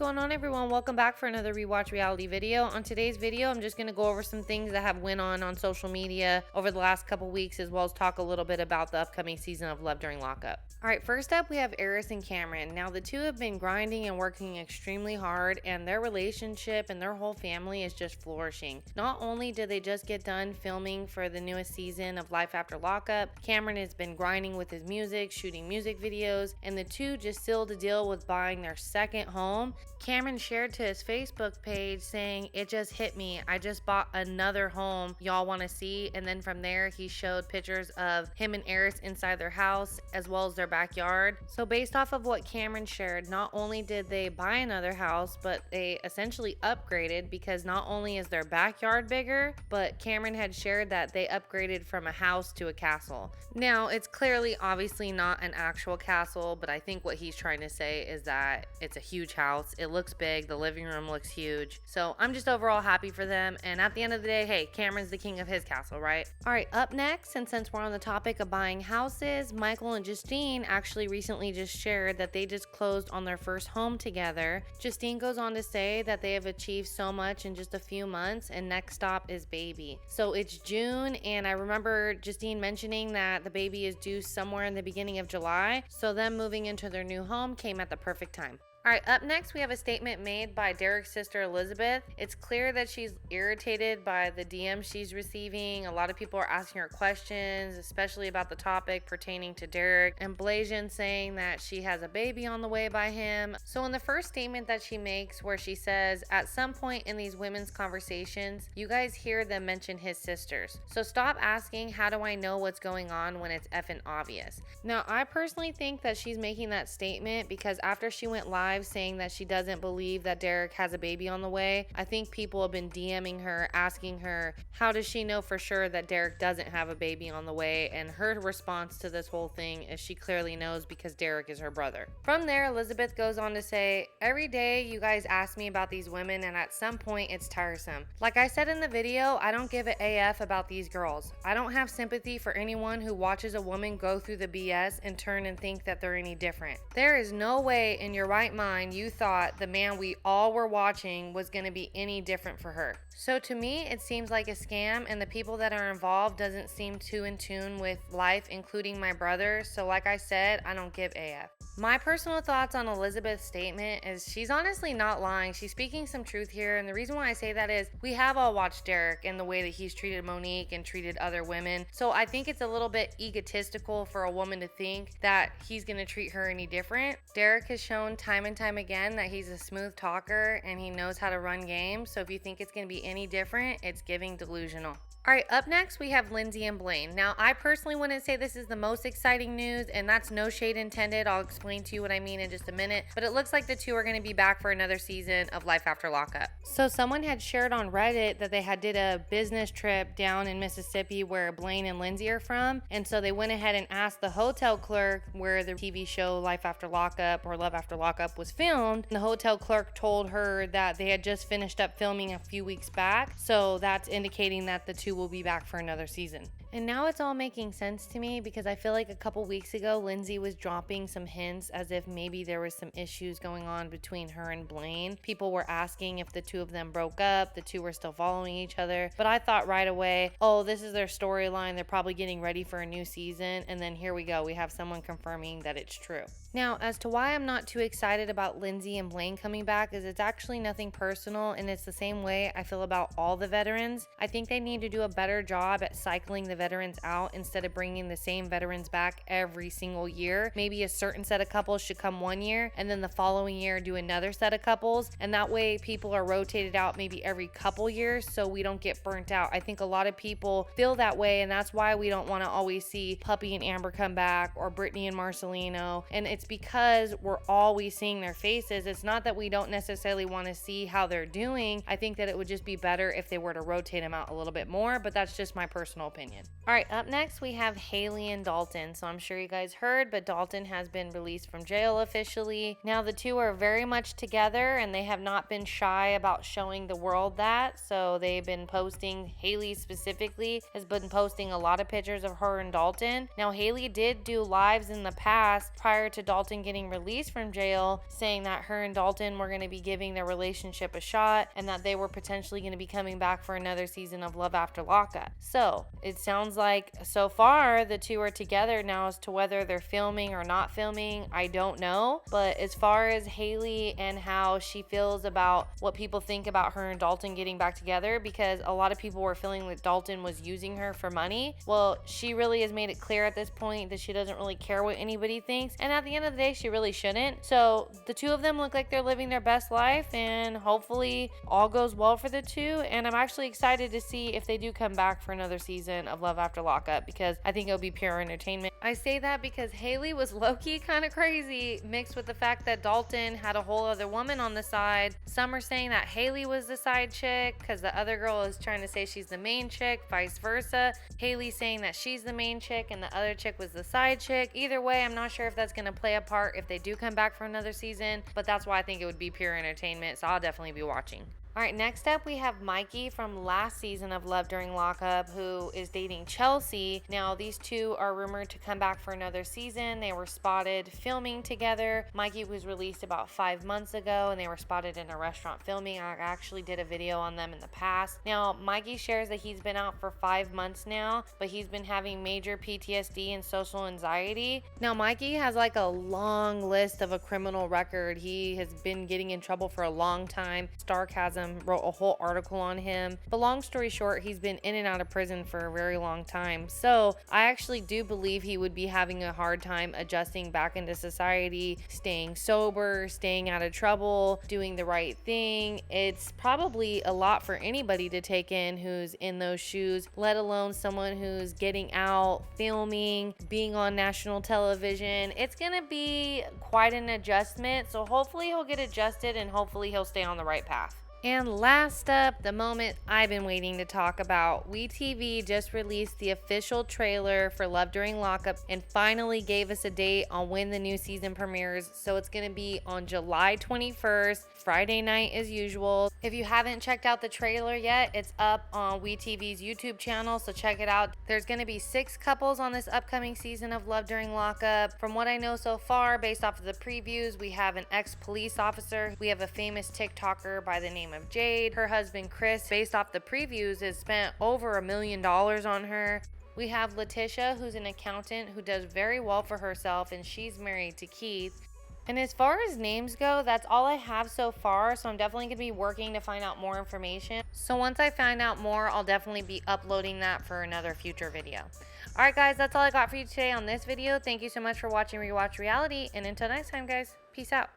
going on, everyone? Welcome back for another rewatch reality video. On today's video, I'm just going to go over some things that have went on social media over the last couple weeks, as well as talk a little bit about the upcoming season of Love During Lockup. All right, first up, we have Eris and Cameron. Now, the two have been grinding and working extremely hard, and their relationship and their whole family is just flourishing. Not only did they just get done filming for the newest season of Life After Lockup, Cameron has been grinding with his music, shooting music videos, and the two just sealed a deal with buying their second home. Cameron shared to his Facebook page saying, "It just hit me. I just bought another home y'all want to see." And then from there, he showed pictures of him and Aris inside their house as well as their backyard. So based off of what Cameron shared, not only did they buy another house, but they essentially upgraded, because not only is their backyard bigger, but Cameron had shared that they upgraded from a house to a castle. Now, it's clearly obviously not an actual castle, but I think what he's trying to say is that it's a huge house. It looks big. The living room looks huge. So I'm just overall happy for them. And at the end of the day, hey, Cameron's the king of his castle, right? All right, up next, and since we're on the topic of buying houses, Michael and Justine actually recently just shared that they just closed on their first home together. Justine goes on to say that they have achieved so much in just a few months, and next stop is baby. So it's June, and I remember Justine mentioning that the baby is due somewhere in the beginning of July. So them moving into their new home came at the perfect time. All right, up next, we have a statement made by Derek's sister, Elizabeth. It's clear that she's irritated by the DMs she's receiving. A lot of people are asking her questions, especially about the topic pertaining to Derek, and Blasian saying that she has a baby on the way by him. So in the first statement that she makes, where she says, "At some point in these women's conversations, you guys hear them mention his sisters. So stop asking, how do I know what's going on when it's effing obvious?" Now, I personally think that she's making that statement because after she went live saying that she doesn't believe that Derek has a baby on the way, I think people have been DMing her, asking her, how does she know for sure that Derek doesn't have a baby on the way? And her response to this whole thing is she clearly knows, because Derek is her brother. From there, Elizabeth goes on to say, "Every day you guys ask me about these women, and at some point it's tiresome. Like I said in the video, I don't give a AF about these girls. I don't have sympathy for anyone who watches a woman go through the BS and turn and think that they're any different. There is no way in your right mind you thought the man we all were watching was going to be any different for her. So to me, it seems like a scam, and the people that are involved doesn't seem too in tune with life, including my brother. So like I said, I don't give AF." My personal thoughts on Elizabeth's statement is she's honestly not lying. She's speaking some truth here, and the reason why I say that is we have all watched Derek and the way that he's treated Monique and treated other women. So I think it's a little bit egotistical for a woman to think that he's going to treat her any different. Derek has shown time and time again that he's a smooth talker and he knows how to run games. So if you think it's going to be any different, it's giving delusional. All right, up next, we have Lindsay and Blaine. Now, I personally wouldn't say this is the most exciting news, and that's no shade intended. I'll explain to you what I mean in just a minute, but it looks like the two are going to be back for another season of Life After Lockup. So someone had shared on Reddit that they had did a business trip down in Mississippi where Blaine and Lindsay are from, and so they went ahead and asked the hotel clerk where the TV show Life After Lockup or Love After Lockup was filmed. The hotel clerk told her that they had just finished up filming a few weeks back, so that's indicating that the two will be back for another season. And now it's all making sense to me, because I feel like a couple weeks ago, Lindsay was dropping some hints as if maybe there was some issues going on between her and Blaine. People were asking if the two of them broke up, the two were still following each other. But I thought right away, oh, this is their storyline. They're probably getting ready for a new season. And then here we go. We have someone confirming that it's true. Now, as to why I'm not too excited about Lindsay and Blaine coming back, is it's actually nothing personal, and it's the same way I feel about all the veterans. I think they need to do a better job at cycling the veterans out instead of bringing the same veterans back every single year. Maybe a certain set of couples should come one year, and then the following year do another set of couples, and that way people are rotated out maybe every couple years so we don't get burnt out. I think a lot of people feel that way, and that's why we don't want to always see Puppy and Amber come back, or Brittany and Marcelino, and it's because we're always seeing their faces. It's not that we don't necessarily want to see how they're doing. I think that it would just be better if they were to rotate them out a little bit more, but that's just my personal opinion. All right, up next we have Haley and Dalton. So I'm sure you guys heard, but Dalton has been released released from jail officially. Now the two are very much together, and they have not been shy about showing the world that. So they've been posting, Haley specifically has been posting a lot of pictures of her and Dalton. Now Haley did do lives in the past prior to Dalton getting released from jail, saying that her and Dalton were going to be giving their relationship a shot and that they were potentially going to be coming back for another season of Love After Lockup. So it sounds like so far the two are together now. As to whether they're filming or not filming, I don't know. But as far as Haley and how she feels about what people think about her and Dalton getting back together, because a lot of people were feeling that Dalton was using her for money. Well, she really has made it clear at this point that she doesn't really care what anybody thinks, and at the end of the day she really shouldn't. So the two of them look like they're living their best life, and hopefully all goes well for the two. And I'm actually excited to see if they do come back for another season of Love After Lockup, because I think it'll be pure entertainment. I say that because Haley was low-key kind of crazy, mixed with the fact that Dalton had a whole other woman on the side. Some are saying that Haley was the side chick because the other girl is trying to say she's the main chick, vice versa. Haley saying that she's the main chick and the other chick was the side chick. Either way, I'm not sure if that's going to play a part if they do come back for another season, but that's why I think it would be pure entertainment, so I'll definitely be watching. All right, next up we have Mikey from last season of Love During Lockup, who is dating Chelsea. Now these two are rumored to come back for another season. They were spotted filming together. Mikey was released about 5 months ago, and they were spotted in a restaurant filming. I actually did a video on them in the past. Now Mikey shares that he's been out for 5 months now, but he's been having major PTSD and social anxiety. Now Mikey has like a long list of a criminal record. He has been getting in trouble for a long time. Sarcasm wrote a whole article on him, but long story short, he's been in and out of prison for a very long time. So I actually do believe he would be having a hard time adjusting back into society, staying sober, staying out of trouble, doing the right thing. It's probably a lot for anybody to take in who's in those shoes, let alone someone who's getting out, filming, being on national television. It's gonna be quite an adjustment, so hopefully he'll get adjusted and hopefully he'll stay on the right path. And last up, the moment I've been waiting to talk about. WeTV just released the official trailer for Love During Lockup and finally gave us a date on when the new season premieres. So it's going to be on July 21st, Friday night as usual. If you haven't checked out the trailer yet, it's up on WeTV's YouTube channel, so check it out. There's going to be 6 couples on this upcoming season of Love During Lockup. From what I know so far, based off of the previews, we have an ex-police officer. We have a famous TikToker by the name of Jade. Her husband Chris, based off the previews, has spent over $1 million on her. We have Letitia, who's an accountant who does very well for herself, and she's married to Keith. And as far as names go, that's all I have so far, so I'm definitely going to be working to find out more information. So once I find out more, I'll definitely be uploading that for another future video. Alright guys, that's all I got for you today on this video. Thank you so much for watching Rewatch Reality, and until next time guys, peace out.